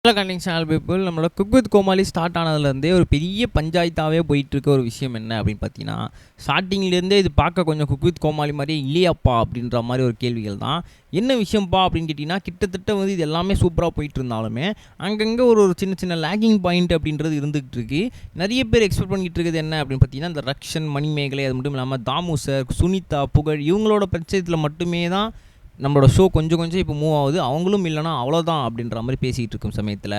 Hello கண்டிங் channel people, நம்மளோட cook with Comali start ஆனதுலேருந்தே ஒரு பெரிய பஞ்சாயத்தாகவே போயிட்டுருக்க ஒரு விஷயம் என்ன அப்படின்னு பார்த்தீங்கன்னா, ஸ்டார்டிங்லேருந்தே இது பார்க்க கொஞ்சம் குக் வித் கோமாளி மாதிரியே இல்லையாப்பா அப்படின்ற மாதிரி ஒரு கேள்விகள் தான். என்ன விஷயம்ப்பா அப்படின்னு கேட்டிங்கன்னா, கிட்டத்தட்ட வந்து இது எல்லாமே சூப்பராக போயிட்டு இருந்தாலுமே அங்கங்கே ஒரு ஒரு சின்ன சின்ன லேகிங் பாயிண்ட் அப்படின்றது இருந்துகிட்டு இருக்கு. நிறைய பேர் எக்ஸ்பெக்ட் பண்ணிக்கிட்டு இருக்குது என்ன அப்படின்னு பார்த்தீங்கன்னா, இந்த ரக்ஷன், மணிமேகலை, அது மட்டும் இல்லாமல் தாமு சார், சுனிதா, புகழ் இவங்களோட பிரச்சனையில் மட்டுமே தான் நம்மளோட ஷோ கொஞ்சம் கொஞ்சம் இப்போ மூவ் ஆகுது. அவங்களும் இல்லைனா அவ்வளோதான் அப்படின்ற மாதிரி பேசிகிட்டு இருக்கும் சமயத்தில்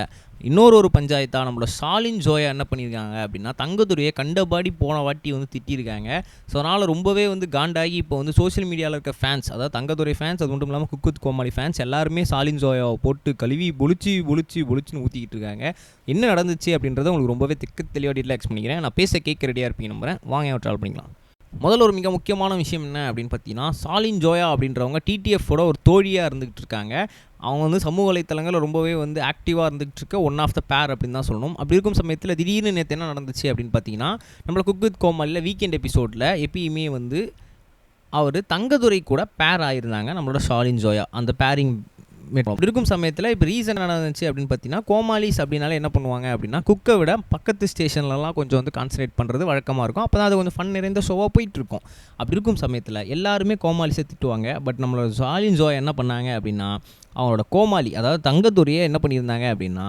இன்னொரு பஞ்சாயத்தா நம்மளோட ஸ்டாலின் ஜோயா என்ன பண்ணியிருக்காங்க அப்படின்னா, தங்கதுரையை கண்டபாடி போன வாட்டி வந்து திட்டியிருக்காங்க. ஸோ அதனால் ரொம்பவே வந்து காண்டாகி இப்போ வந்து சோஷியல் மீடியாவில் இருக்க ஃபேன்ஸ், அதாவது தங்கதுரை ஃபேன்ஸ், அது மட்டும் இல்லாமல் குக் வித் கோமாளி ஃபேன்ஸ் எல்லாருமே ஸ்டாலின் ஜோயாவை போட்டு கழுவி பொழிச்சின்னு ஊற்றிக்கிட்டு இருக்காங்க. என்ன நடந்துச்சு அப்படின்றத உங்களுக்கு ரொம்பவே தெளிவாக டீட்டெயிலாக பண்ணிக்கிறேன். நான் பேச கேட்க ரெடியாக இருப்பீங்க நம்புறேன். வாங்க ட்ராவல் பண்ணிக்கலாம். முதல்ல ஒரு மிக முக்கியமான விஷயம் என்ன அப்படின்னு பார்த்தீங்கன்னா, ஸ்டாலின் ஜோயா அப்படின்றவங்க டிடிஎஃபோட ஒரு தோழியாக இருந்துகிட்டு இருக்காங்க. அவங்க வந்து சமூக வலைத்தளங்களில் ரொம்பவே வந்து ஆக்டிவாக இருந்துகிட்டு இருக்க ஒன் ஆஃப் த பேர் அப்படின்னு தான் சொல்லணும். அப்படி இருக்கும் சமயத்தில் திடீர்னு நேற்று என்ன நடந்துச்சு அப்படின்னு பார்த்தீங்கன்னா, நம்மள குக் வித் கோமாளியில் வீக்கெண்ட் எபிசோடில் எப்பயுமே வந்து அவர் தங்கதுரை கூட பேர் ஆகியிருந்தாங்க நம்மளோட ஸ்டாலின் ஜோயா. அந்த பேரிங் அப்படி இருக்கும் சமயத்தில் இப்போ ரீசன் என்ன நடந்துச்சு அப்படின்னு பார்த்தீங்கன்னா, கோமாளிஸ் அப்படின்னாலே என்ன பண்ணுவாங்க அப்படின்னா, குக்கை விட பக்கத்து ஸ்டேஷன்லலாம் கொஞ்சம் வந்து கான்சன்ட்ரேட் பண்ணுறது வழக்கமாக இருக்கும். அப்போ தான் அது கொஞ்சம் ஃபன் நிறைந்த ஷோவாக போயிட்டுருக்கும். அப்படி இருக்கும் சமயத்தில் எல்லாருமே கோமாளிஸை திட்டுவாங்க. பட் நம்மளோட ஸ்டாலின் ஜோயா என்ன பண்ணாங்க அப்படின்னா, அவங்களோட கோமாளி அதாவது தங்கதுரையை என்ன பண்ணியிருந்தாங்க அப்படின்னா,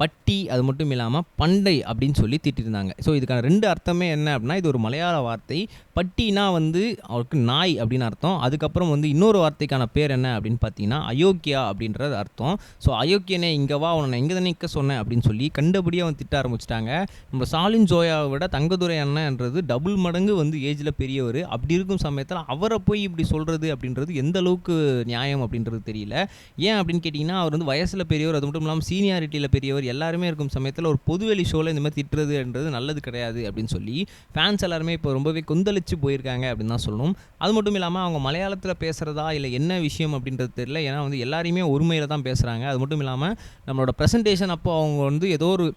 பட்டி அது மட்டும் இல்லாமல் பண்டை அப்படின்னு சொல்லி திட்டிருந்தாங்க. ஸோ இதுக்கான 2 அர்த்தமே என்ன அப்படின்னா, இது ஒரு மலையாள வார்த்தை. பட்டினா வந்து அவருக்கு நாய் அப்படின்னு அர்த்தம். அதுக்கப்புறம் வந்து இன்னொரு வார்த்தைக்கான பேர் என்ன அப்படின்னு பார்த்தீங்கன்னா, அயோக்கியா அப்படின்றது அர்த்தம். ஸோ அயோக்கியனே இங்கே வா, உன்னை இங்கே தானே நிற்க சொன்னேன் அப்படின்னு சொல்லி கண்டபடியாக வந்து திட்ட ஆரம்பிச்சிட்டாங்க. நம்ம ஸ்டாலின் ஜோயாவை விட தங்கதுரை அண்ணன்ன்றது டபுள் மடங்கு வந்து ஏஜில் பெரியவர். அப்படி இருக்கும் சமயத்தில் அவரை போய் இப்படி சொல்கிறது அப்படின்றது எந்த அளவுக்கு நியாயம் அப்படின்றது தெரியல. ஏன் அப்படின்னு கேட்டிங்கன்னா, அவர் வந்து வயசில் பெரியவர், அது மட்டும் இல்லாமல் சீனியாரிட்டியில் பெரியவர் எல்லாருமே இருக்கும் சமயத்தில் ஒரு பொதுவெளி ஷோவில் இந்த மாதிரி திட்டுறதுன்றது நல்லது கிடையாது அப்படின்னு சொல்லி ஃபேன்ஸ் எல்லாருமே இப்போ ரொம்பவே கொந்தளிச்சு போயிருக்காங்க அப்படின்னு தான் சொல்லணும். அது மட்டும் இல்லாமல் அவங்க மலையாளத்தில் பேசுகிறதா இல்லை என்ன விஷயம் அப்படின்றது தெரியல. ஏன்னா வந்து எல்லாரையுமே ஒருமையில் தான் பேசுகிறாங்க. அது மட்டும் இல்லாமல் நம்மளோட ப்ரெசன்டேஷன் அப்போ அவங்க வந்து ஏதோ ஒரு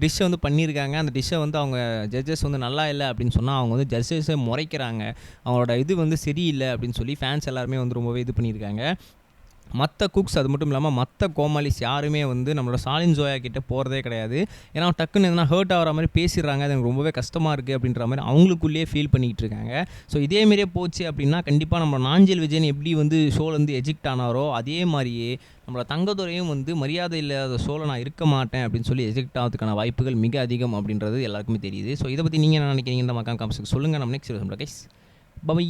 டிஷ்ஷை வந்து பண்ணியிருக்காங்க. அந்த டிஷ்ஷை வந்து அவங்க ஜட்ஜஸ் வந்து நல்லா இல்லை அப்படின்னு சொன்னால் அவங்க வந்து ஜட்ஜஸை முறைக்கிறாங்க. அவங்களோட இது வந்து சரியில்லை அப்படின்னு சொல்லி ஃபேன்ஸ் எல்லாருமே வந்து ரொம்பவே இது பண்ணியிருக்காங்க. மற்ற குக்ஸ் அது மட்டும் இல்லாமல் மற்ற கோமாளிஸ் யாருமே வந்து நம்மளோட ஸ்டாலின் ஜோயா கிட்டே போகிறதே கிடையாது. ஏன்னா டக்குன்னு எதனா ஹர்ட் ஆகிற மாதிரி பேசிடுறாங்க. அது எனக்கு ரொம்பவே கஷ்டமாக இருக்குது அப்படின்ற மாதிரி அவங்களுக்குள்ளேயே ஃபீல் பண்ணிக்கிட்டு இருக்காங்க. ஸோ இதேமாரியே போச்சு அப்படின்னா கண்டிப்பாக நம்ம நாஞ்சில் விஜயன் எப்படி வந்து ஷோலேருந்து எஜெக்ட் ஆனாரோ அதே மாதிரியே நம்மளோட தங்கதுரையும் வந்து மரியாதை இல்லாத ஷோவில் நான் இருக்க மாட்டேன் அப்படின்னு சொல்லி எஜெக்ட் ஆகிறதுக்கான வாய்ப்புகள் மிக அதிகம் அப்படின்றது எல்லாருக்குமே தெரியுது. ஸோ இதை பற்றி நீங்கள் என்ன நினைக்கிறீங்க? இந்த மக்கள் காமிச்சு சொல்லுங்கள். நம்ம நெக்ஸ்ட் கைஸ் பை.